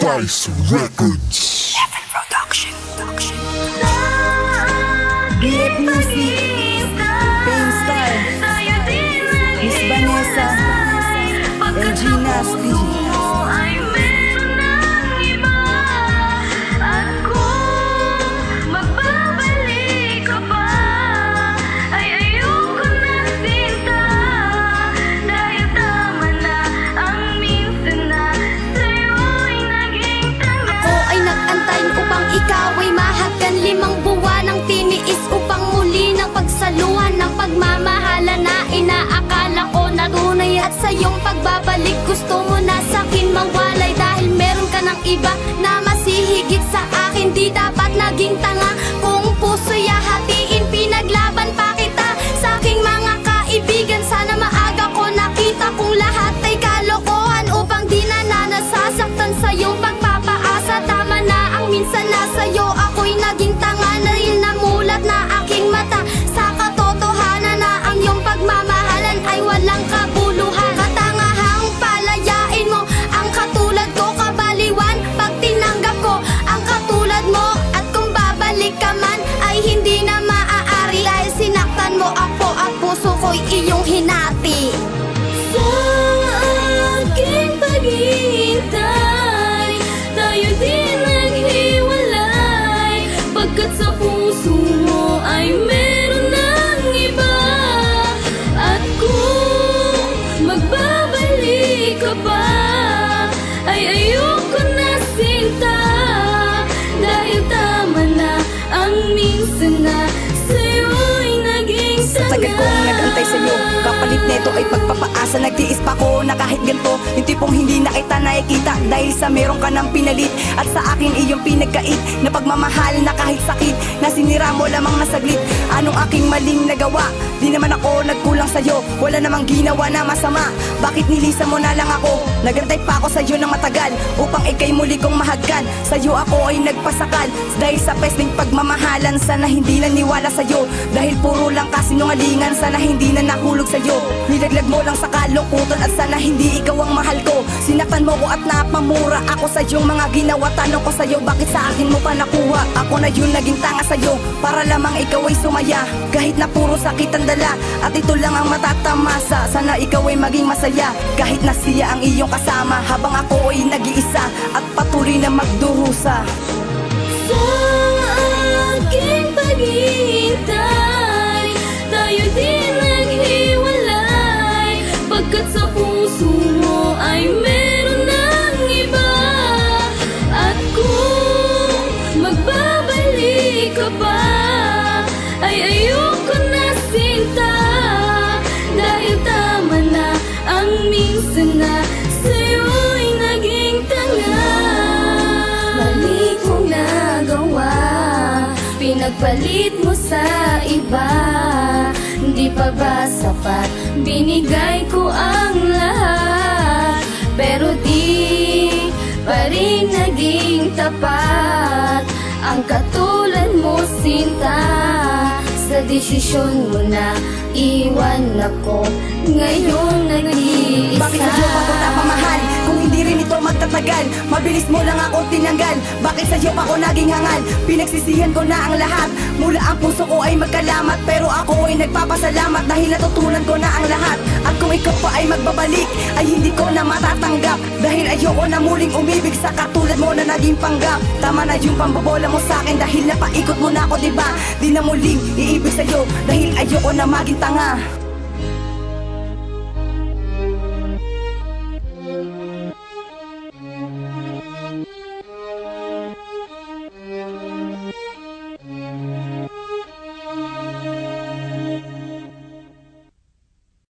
Spice Records. Heaven Production. Beat Music, Pain Miss Vanessa, LG Nasty. Ng pagmamahala na inaakala ko natunay. At sa iyong pagbabalik gusto mo na sa'kin mawalay. Dahil meron ka ng iba na masihigit sa akin. Di dapat naging tanga kung puso'y hahatiin. Pinaglaban pa kita sa aking mga kaibigan. Sana maaga ko nakita kung lahat ay kalokohan, upang di na nasasaktan sa iyong pagpapaasa. Tama na ang minsan na sa'yo ako'y naging tanga. Dahil namulat na aking mata sa katotohanan na ang iyong pagmamahalan ay walang kabuluhan. Katangahang palayain mo ang katulad ko, kabaliwan pag tinanggap ko ang katulad mo. At kung babalik ka man ay hindi na maaari, dahil sinaktan mo ako at puso ko'y iyong hinati. Sa aking paghihintay, tayo din naghiwalay, pagkat sa puso mo ay meron ng iba. At kung magbabalik ka ba ay ayoko na sinta, dahil tama na ang minsan na sa'yo'y naging Sa tagal kong nag-antay sa'yo, kapalit neto ay pagpapaasa. Nagtiis pa ko na kahit ganito, yung tipong hindi na kita nakikita, dahil sa meron ka ng pinalit. At sa akin iyong pinagkait na pagmamahal na kahit sakit, na sinira mo lamang na saglit. Anong aking maling nagawa? Di naman ako nagkulang sa'yo, wala namang ginawa na masama. Bakit nilisa mo na lang ako? Nagantay pa ako sa'yo ng matagal, upang ikay muli kong mahagkan. Sa'yo ako ay nagpasakal, dahil sa pesting pagmamahalan. Sana hindi naniwala sa'yo, dahil puro lang kasinungalingan. Sana hindi na nahulog sa'yo, nilaglag mo lang sa kalungkutan. At sana hindi ikaw ang mahal ko. Sinaktan mo ko at napamura ako sa iyong mga ginawa. Tanong ko sa'yo, bakit sa akin mo pa nakuha? Ako na yun naging tanga sa'yo, para lamang ikaw ay sumaya. Kahit na puro sakit ang dala, at ito lang ang matatamasa. Sana ikaw ay maging masaya, kahit na siya ang iyong kasama. Habang ako ay nag-iisa at patuloy na magdurusa. Sa aking paghihintay, tayo din naghiwalay, pagkat sa puso mo ay meron ng iba. At kung magbabalik ka ba ay ayoko na sinta, dahil tama na ang minsan na sa'yo'y naging tanga. Mali kong nagawa, pinagpalit mo sa iba. Di pa ba sapat? Binigay ko ang lahat, pero di pa rin naging tapat ang katulad mo, sinta. Sa desisyon mo na iwan ako, ngayon nag-iisa. Bakit sa'yo pa ko napamahal, kung hindi rin ito magtatagal? Mabilis mo lang ako tinanggal, bakit sa'yo pa ko naging hangal? Pinagsisihan ko na ang lahat, mula ang puso ko ay magkalamat. Pero ako ay nagpapasalamat, dahil natutunan ko na ang lahat. At kung ikaw pa ay magbabalik, ay hindi ko na matatanggap, dahil ayoko na muling umibig sa katulad mo na naging panggap. Tama na yung pambobola mo sa'kin, dahil napaikot mo na ako, diba? Di na muling iibig sa'yo, dahil ayoko na maging tanga.